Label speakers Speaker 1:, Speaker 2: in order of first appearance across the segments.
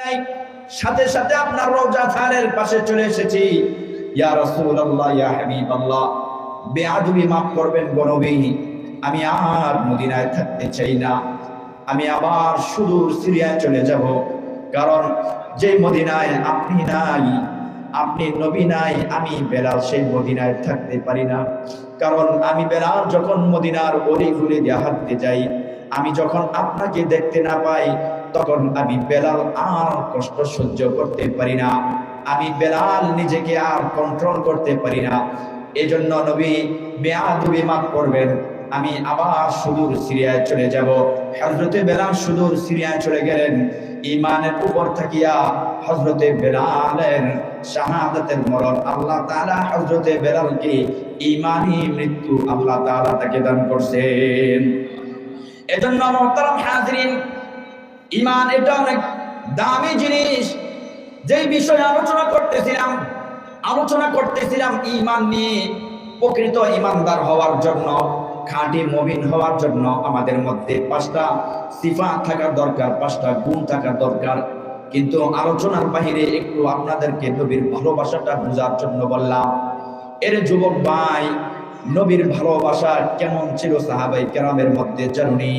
Speaker 1: নাই, সাথে সাথে আপনার রওজা থানের পাশে চলে এসেছি। ইয়া রাসূলুল্লাহ, ইয়া হাবিবাল্লাহ, বেয়াদবি মাফ করবেন গো নবী, আমি আর মদিনায় থাকতে চাই না, আমি আবার সুদূর সিরিয়ায় চলে যাব। কারণ যে মদিনায় আপনি নাই, আপনি নবী নাই, আমি বেলাল সেই মদিনায় থাকতে পারি না। কারণ আমি বেলাল যখন মদিনার অলি গলি দিয়ে হাঁটতে যাই, আমি যখন আপনাকে দেখতে না পাই, তখন আমি বেলাল আর কষ্ট সহ্য করতে পারি না, আমি বেলাল নিজেকে আর কন্ট্রোল করতে পারি না। এজন্য নবী বেয়াদবি মাফ করবেন, আমি আবার সুদূর সিরিয়ায় চলে যাব। হযরতে বেলাল সুদূর সিরিয়ায় চলে গেলেন। ঈমানের উপর থাকিয়া হযরতে বেলালের শাহাদাতের মরণ আল্লাহ তাআলা হযরতে বেলালকে ঈমানি মৃত্যু আল্লাহ তাআলা তাকে দান করছেন। এজন্য মুহতারাম হাজিরিন, ঈমান এটা অনেক দামি জিনিস। যেই বিষয়ে আলোচনা করতেছিলাম ঈমান নিয়ে। প্রকৃত ঈমানদার হওয়ার জন্য, খাঁটি মুমিন হওয়ার জন্য আমাদের মধ্যে 5টা সিফাত থাকার দরকার, 5টা গুণ থাকার দরকার। কিন্তু আলোচনার বাহিরে একটু আপনাদেরকে নবীর ভালোবাসাটা বোঝার জন্য বললাম। এর যুবক ভাই, নবীর ভালোবাসা কেমন ছিল সাহাবাই কেরামের মধ্যে জানুনি?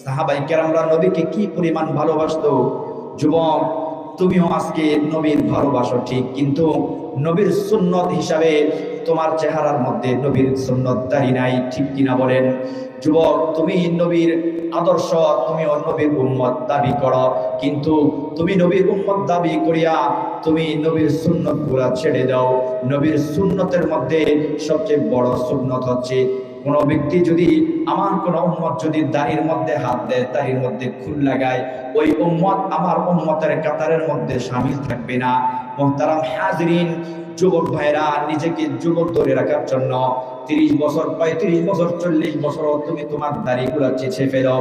Speaker 1: সাহাবাই কেরামরা নবীকে কি পরিমাণ ভালোবাসতো। যুবক, তুমিও আজকে নবীর ভালোবাসো ঠিক, কিন্তু নবীর সুন্নত হিসাবে তোমার চেহারার মধ্যে নবীর সুন্নত দাঁড়ি নাই, ঠিক কিনা বলেন? যুবক, তুমি নবীর আদর্শ, তুমিও নবীর উম্মত দাবি করো, কিন্তু তুমি নবীর উম্মত দাবি করিয়া তুমি নবীর সুন্নত গুলা ছেড়ে দাও। নবীর সুন্নতের মধ্যে সবচেয়ে বড় সুন্নত হচ্ছে, কোন ব্যক্তি যদি, আমার কোন উম্মত যদি দাড়ির মধ্যে হাত দেয়, দাড়ির মধ্যে খুল লাগায়, ওই উম্মত আমার উম্মতের কাতারের মধ্যে শামিল থাকবে না। মুহতারাম হাজিরিন, যুবক ভাইরা, নিজেকে যুবক ধরে রাখার জন্য 30 বছর, 35 বছর, 40 বছর তুমি তোমার দাড়িগুলা চেঁচে ফেলো।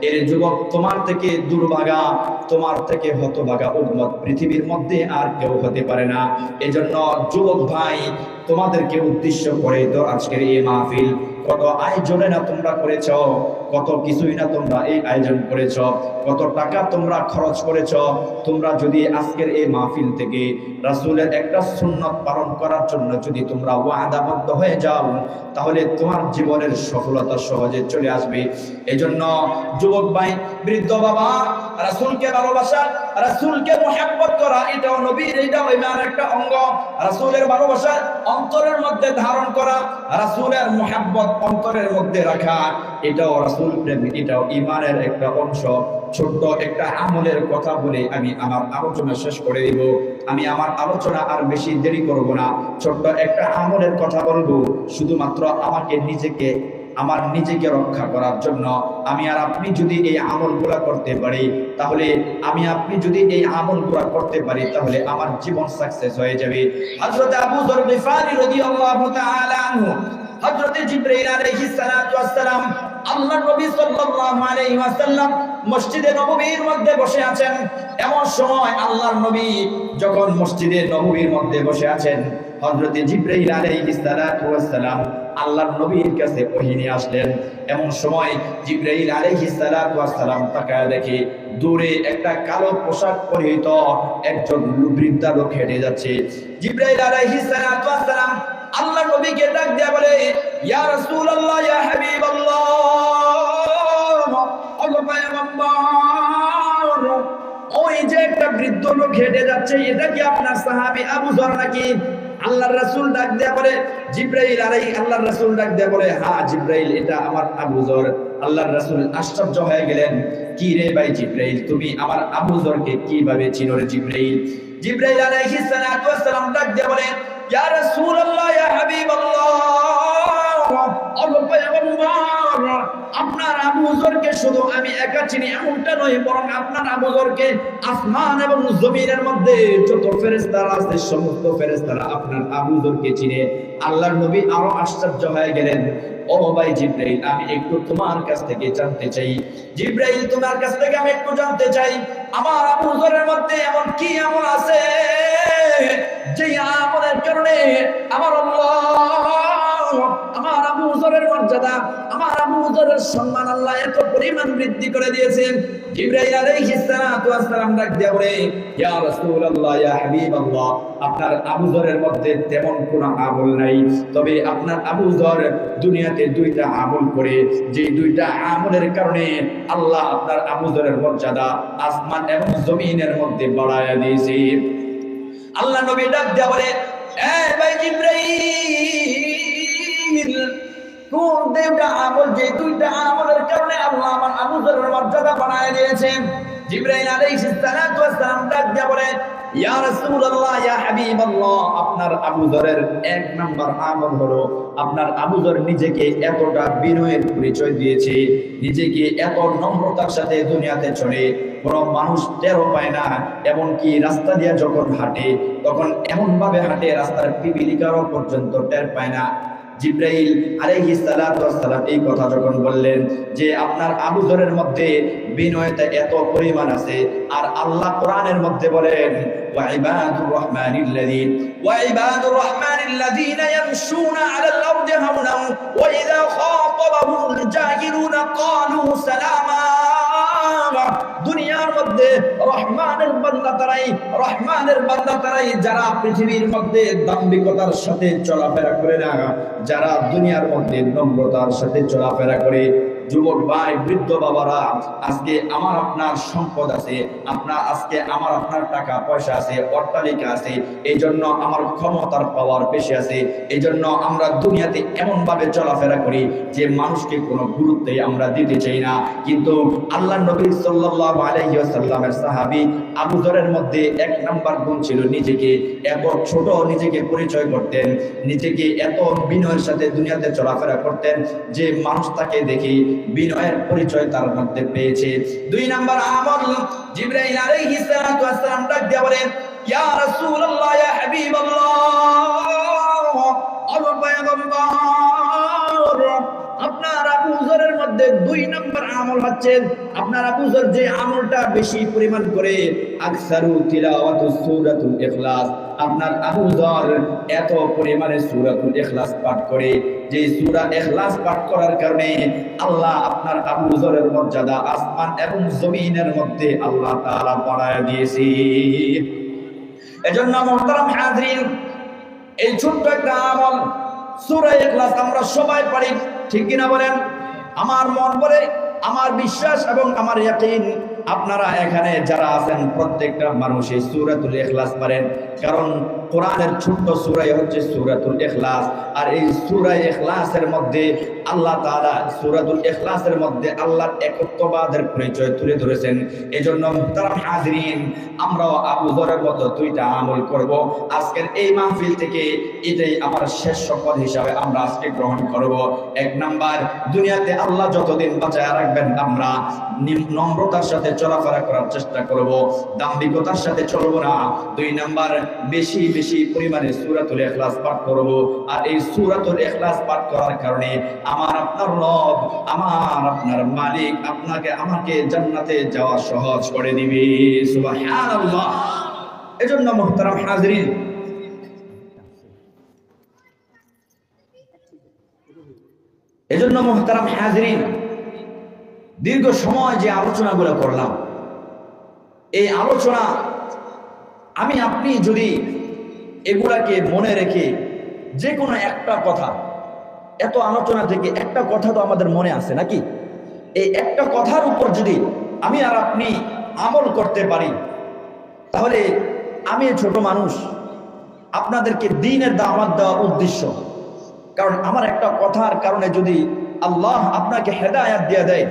Speaker 1: এর যুবক, তোমার থেকে দুর্ভাগা, তোমার থেকে হতভাগা উম্মত পৃথিবীর মধ্যে আর কেউ হতে পারে না। এজন্য যুবক ভাই, তোমাদেরকে উদ্দেশ্য করে তো আজকের এই মাহফিল। কত আয়োজনে না তোমরা করেছ, কত কিছুই না তোমরা এই আয়োজন করেছ, কত টাকা তোমরা খরচ করেছ। তোমরা যদি আজকের এই মাহফিল থেকে রাসূলের একটা সুন্নত পালন করার জন্য যদি তোমরা ওয়াদাবদ্ধ হয়ে যাও, তাহলে তোমার জীবনের সফলতা সহজে চলে আসবে। এজন্য যুবক ভাই, বৃদ্ধ বাবা, রাসূলকে ভালোবাসা, রাসূলকে মুহাব্বত করা, এটাও নবীর, এটাও ঈমানের একটা অঙ্গ। রাসূলের ভালোবাসা অন্তরের মধ্যে ধারণ করা, রাসূলের মুহাব্বত অন্তরের মধ্যে রাখা, এটাও রাসূল প্রেম, এটাও ঈমানের একটা অংশ। ছোট্ট একটা আমলের কথা বলে আমি আমার আলোচনা শেষ করে দিব। আমি আমার আলোচনা আর বেশি দেরি করব না। ছোট্ট একটা আমলের কথা বলবো, শুধুমাত্র আমার নিজেকে রক্ষা করার জন্য। আমি আর আপনি যদি এই আমলগুলা করতে পারি, তাহলে তাহলে আমার জীবন সাকসেস হয়ে যাবে। হযরত আবু যর গিফারি রাদিয়াল্লাহু তাআলা আনহু, হযরত জিবরাইল আলাইহিস সালাতু ওয়াস সালাম, আল্লাহর নবী সাল্লাল্লাহু আলাইহি ওয়াসাল্লাম মসজিদে নববীর মধ্যে বসে আছেন। এমন সময় আল্লাহর নবী যখন মসজিদে নববীর মধ্যে বসে আছেন, হযরত জিবরাইল আলাইহিস সালাতু ওয়াস সালাম আল্লাহর নবীর কাছে ওহী নিয়ে আসলেন। এমন সময় জিবরাইল আলাইহিস সালাতু ওয়াস সালাম তাকায় দেখে দূরে একটা কালো পোশাক পরিহিত একজন বৃদ্ধা লোক হেঁটে যাচ্ছে। জিবরাইল আলাইহিস সালাতু ওয়াস সালাম আল্লাহর নবীকে ডাক দিয়ে বলে, ইয়া রাসূলুল্লাহ, ইয়া হাবিবাল্লাহ, আল্লাহ পয়গম্বর, ওই যে একটা বৃদ্ধ লোক হেঁটে যাচ্ছে, এটা কি আপনার সাহাবী আবু যর নাকি? আল্লাহর রাসূল ডাক দিয়ে বলে, জিবরাইল আল্লাহর রাসূল ডাক দিয়ে বলে, হ্যাঁ জিবরাইল, এটা আমার আবু যর। আল্লাহর রাসূল আশ্চর্য হয়ে গেলেন, কি রে ভাই জিবরাইল, তুমি আমার আবু যরকে কিভাবে চিনো রে জিবরাইল? জিবরাইল আলাইহিস সালাতু ওয়াস সালাম ডাক দিয়ে বলে, ইয়া রাসূলুল্লাহ, ইয়া হাবিবাল্লাহ, আল্লাহ পয়গম্বর, আপনার আবু যরকে শুধু আমি একা চিনি এমনটা নয়, বরং আপনার আবু যরকে আসমান এবং জমিনের মধ্যে যত ফেরেশতারা আছে সমস্ত ফেরেশতারা আপনার আবু যরকে চিনে। আল্লাহর নবী আরো আশ্চর্য হয়ে গেলেন। ও ভাই জিবরাইল, আমি একটু তোমার কাছ থেকে জানতে চাই, জিবরাইল তোমার কাছ থেকে আমি একটু জানতে চাই, আমার আবু যরের মধ্যে এমন কি আমল আছে যে আমলের কারণে আমার আল্লাহ আমার আবু যরের মর্যাদা, আমার আবু যরের সম্মান আল্লাহ এত পরিমাণ বৃদ্ধি করে দিয়েছেন। জিবরাইল আলাইহিস সালাতু ওয়াস সালাম ডাক দিয়ে বলে, ইয়া রাসূলুল্লাহ, ইয়া হাবিবাল্লাহ, আপনার আবু যরের মধ্যে তেমন কোনো আমল নাই, তবে আপনার আবু যর দুনিয়াতে দুইটা আমল করে, যে দুইটা আমলের কারণে আল্লাহ আপনার আবু যরের মর্যাদা আসমান এবং জমিনের মধ্যে বাড়ায়া দিয়েছে। আল্লাহ নবী ডাক দিয়ে বলে, এ ভাই জিবরাইল, কোন দুইটা আমল, যে দুইটা আমলের কারণে আল্লাহ আমার আবু যরের মর্যাদা বাড়ায়া দিয়েছেন? জিবরাইল আলাইহিস সালাতু ওয়াস সালাম ডাক দিয়ে বলে, ইয়া রাসূলুল্লাহ, ইয়া হাবিবাল্লাহ, আপনার আবু যরের এক নাম্বার আমল হলো আপনার আবু যর নিজেকে এতটা বিনয়ের পরিচয় দিয়েছে, নিজেকে এত নম্রতার সাথে দুনিয়াতে চলে, কোনো মানুষ টেরও পায় না। এমনকি রাস্তা দিয়ে যখন হাঁটে তখন এমন ভাবে হাঁটে রাস্তার পিপিলিকারও পর্যন্ত টের পায় না। জিবরাইল আলাইহিস সালাতু ওয়াস সালাম এই কথা যখন বললেন যে আপনার আবু যরের মধ্যে বিনয়তা এত পরিমাণ আছে, আর আল্লাহ কোরআনের মধ্যে বলেন, ওয়া ইবাদুর রহমানিল্লাযীনা ইয়ামশুনা আলাল আরদি হাওনান ওয়া ইযা খাতাবাহুমুল জাহিলুনা ক্বালু সালামা। দুনিয়ার মধ্যে রহমানের বান্দা তারাই যারা পৃথিবীর মধ্যে দাম্ভিকতার সাথে চলাফেরা করে না, যারা দুনিয়ার মধ্যে নম্রতার সাথে চলাফেরা করে। যুবক ভাই, বৃদ্ধ বাবারা, আজকে আমার আপনার সম্পদ আছে, আজকে আমার আপনার টাকা পয়সা আছে, অট্টালিকা আছে, এই জন্য আমার ক্ষমতার পাওয়ার বেশি আছে, এই জন্য আমরা দুনিয়াতে এমন ভাবে চলাফেরা করি যে মানুষকে কোনো গুরুত্বই আমরা দিতে চাই না। কিন্তু আল্লাহ নবী সাল্লাল্লাহু আলাইহি ওয়াসাল্লামের সাহাবী আবু যরের মধ্যে এক নাম্বার গুণ ছিল, নিজেকে এত ছোট নিজেকে পরিচয় করতেন, নিজেকে এত বিনয়ের সাথে দুনিয়াতে চলাফেরা করতেন যে মানুষ তাকে দেখি বিনয়ের পরিচয় তার মধ্যে পেয়েছে। দুই নাম্বার আমল, জিবরাইল আলাইহিস সালাতু ওয়াস সালাম ডাক দিয়ে বলেন, ইয়া রাসূলুল্লাহ, ইয়া হাবিবাল্লাহ, আল্লাহ পয়গম্বর, আপনার আবু যরের মধ্যে দুই নাম্বার আমল হচ্ছে, আপনার আবু যর যে আমলটা বেশি পরিমাণ করে, আকসারু তিলাওয়াতু সূরাতুল ইখলাস, আপনার আবু যর এত পরিমাণে সূরাতুল ইখলাস পাঠ করে, যে সূরা ইখলাস পাঠ করার কারণে আল্লাহ আপনার আবু যরের মর্যাদা আসমান এবং জমিনের মধ্যে আল্লাহ তাআলা বাড়ায় দিয়েছে। এজন্য মুহতারাম হাজরিন, এই ছোট্ট একটা আমল সূরা ইখলাস আমরা সবাই পারি, ঠিক কিনা বলেন? আমার মন বলে, আমার বিশ্বাস এবং আমার ইয়াকিন, আপনারা এখানে যারা আছেন প্রত্যেকটা মানুষই সূরাতুল ইখলাস পারেন, কারণ কোরআনের ছোট্ট সূরাই হচ্ছে সূরাতুল ইখলাস। আর এই সূরা ইখলাসের মধ্যে আল্লাহ তাআলা সূরাতুল ইখলাসের মধ্যে আল্লাহর একত্ববাদের পরিচয় তুলে ধরেছেন। এজন্য মুহতারাম হাজরিন, আমরাও আবু যরের মতো দুইটা আমল করব। আজকের এই মাহফিল থেকে এটাই আমার শেষ শপথ হিসাবে আমরা আজকে গ্রহণ করব। এক নাম্বার, দুনিয়াতে আল্লাহ যতদিন বাঁচায় রাখবেন আমরা নম্রতার সাথে চলাফেরা করার চেষ্টা করব, দাম্ভিকতার সাথে চলব না। দুই নাম্বার, বেশি বেশি পরিমাণে সূরাতুল ইখলাস পাঠ করব। আর এই সূরাতুল ইখলাস পাঠ করার কারণে আমার আপনার রব, আমার আপনার মালিক আমাকে জান্নাতে যাওয়া সহজ করে দিবে। সুবহানাল্লাহ। এজন্য মুহতারাম হাজরিন, দীর্ঘ সময় যে আলোচনাগুলো করলাম, এই আলোচনা আমি আপনি যদি এগুলাকে মনে রেখে যে কোনো একটা কথা, এত আলোচনা থেকে একটা কথা তো আমাদের মনে আছে নাকি? এই একটা কথার উপর যদি আমি আর আপনি আমল করতে পারি, তাহলে আমি ছোট মানুষ, আপনাদেরকে দ্বীনের দাওয়াত দেওয়ার উদ্দেশ্য, কারণ আমার একটা কথার কারণে যদি আল্লাহ আপনাকে হেদায়েত দিয়ে দেয়,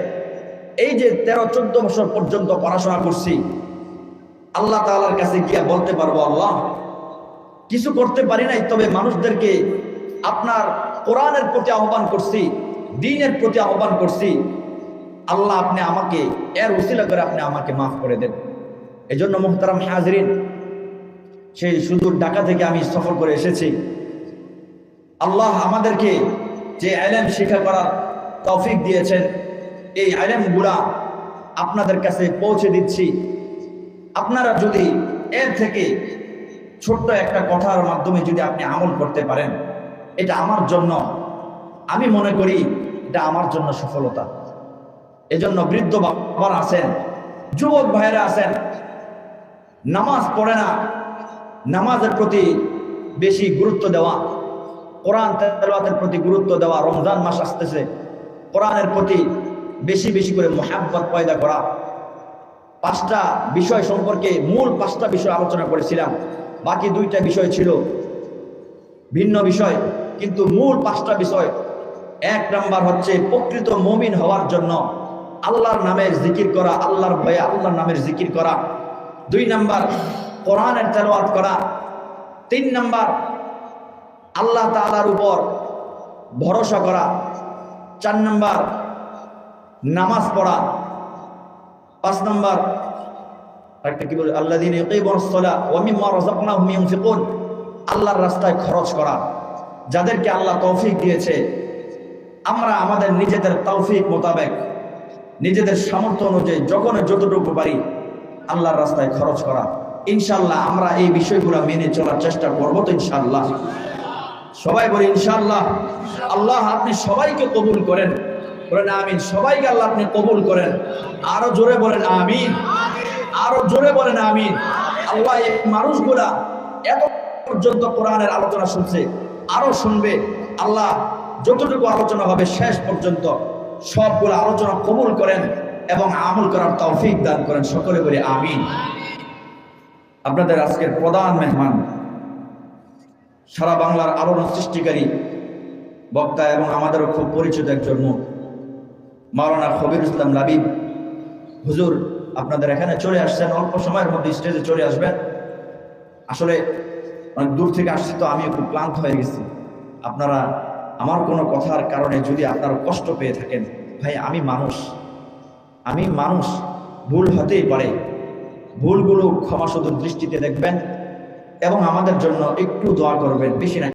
Speaker 1: এই যে 13-14 বছর পর্যন্ত পড়াশোনা করছি, আল্লাহ তাআলার কাছে গিয়ে বলতে পারবো, আল্লাহ কিছু করতে পারি নাই, তবে মানুষদেরকে আপনার কোরআনের প্রতি আহ্বান করছি, দ্বীনের প্রতি আহ্বান করছি, আল্লাহ আপনি আমাকে এর উসিলা করে আপনি আমাকে মাফ করে দেন। এই জন্য মুহতারাম হাজরিন, সেই সুদূর ঢাকা থেকে আমি সফর করে এসেছি। আল্লাহ আমাদেরকে যে ইলম শিক্ষা করার তৌফিক দিয়েছেন, এই ইলমগুলা আপনাদের কাছে পৌঁছে দিচ্ছি। আপনারা যদি এর থেকে ছোট্ট একটা কথার মাধ্যমে যদি আপনি আমল করতে পারেন, এটা আমার জন্য আমি মনে করি এটা আমার জন্য সফলতা। এজন্য বৃদ্ধ বাবারা আছেন, যুবক ভাইয়েরা আছেন, নামাজ পড়ে না, নামাজের প্রতি বেশি গুরুত্ব দেওয়া, কোরআন তেলাওয়াতের প্রতি গুরুত্ব দেওয়া, রমজান মাস আসতেছে, কোরআনের প্রতি বেশি বেশি করে মুহাব্বত পয়দা করা। 5টা বিষয় সম্পর্কে, মূল 5টা বিষয় আলোচনা করেছিলাম, বাকি 2টা বিষয় ছিল ভিন্ন বিষয়, কিন্তু মূল 5টা বিষয়। 1 নাম্বার হচ্ছে প্রকৃত মুমিন হওয়ার জন্য আল্লাহর নামের জিকির করা, আল্লাহর ভয়ে আল্লাহর নামের জিকির করা। 2 নাম্বার কোরআনের তেলাওয়াত করা। 3 নাম্বার আল্লাহ তাআলার উপর ভরসা করা। 4 নাম্বার নামাজ পড়া। 5 নাম্বার একটা কি বলে, আল্লাযীনা ইউকিমুনাস সালাহ ওয়া মিম্মা রাযাকনাহুম ইউনফিকুন, আল্লাহর রাস্তায় খরচ করা। যাদেরকে আল্লাহ তৌফিক দিয়েছে, আমরা আমাদের নিজেদের তৌফিক মোতাবেক, নিজেদের সামর্থ্য অনুযায়ী যখন যতটুকু পারি আল্লাহর রাস্তায় খরচ করা। ইনশাআল্লাহ আমরা এই বিষয়গুলো মেনে চলার চেষ্টা করব তো ইনশাআল্লাহ। সবাই বলি ইনশাআল্লাহ। আল্লাহ আপনি সবাইকে কবুল করেন, বলেন আমিন। সবাইকে আল্লাহ আপনি কবুল করেন। আরো জোরে বলেন আমিন, আরো জোরে বলেন আমিন। আল্লাহ এই মানুষগুলা এত পর্যন্ত কোরআনের আলোচনা শুনছে, আরো শুনবে। আল্লাহ যতটুকু আলোচনা হবে শেষ পর্যন্ত সবগুলো আলোচনা কবুল করেন এবং আমল করার তৌফিক দান করেন। সকলে বলি আমিন। আপনাদের আজকের প্রধান মেহমান, সারা বাংলার আলোড়ন সৃষ্টিকারী বক্তা এবং আমাদেরও খুব পরিচিত একজন মুখ, মাওলানা খবির ইসলাম লাবিব হুজুর আপনাদের এখানে চলে আসছেন। অল্প সময়ের মধ্যে স্টেজে চলে আসবেন। আসলে অনেক দূর থেকে আসছি তো আমি একটু ক্লান্ত হয়ে গেছি। আপনারা আমার কোনো কথার কারণে যদি আপনারা কষ্ট পেয়ে থাকেন, ভাই আমি মানুষ, ভুল হতেই পারে। ভুলগুলো ক্ষমাসুন্দর দৃষ্টিতে দেখবেন এবং আমাদের জন্য একটু দোয়া করবেন, বেশি না।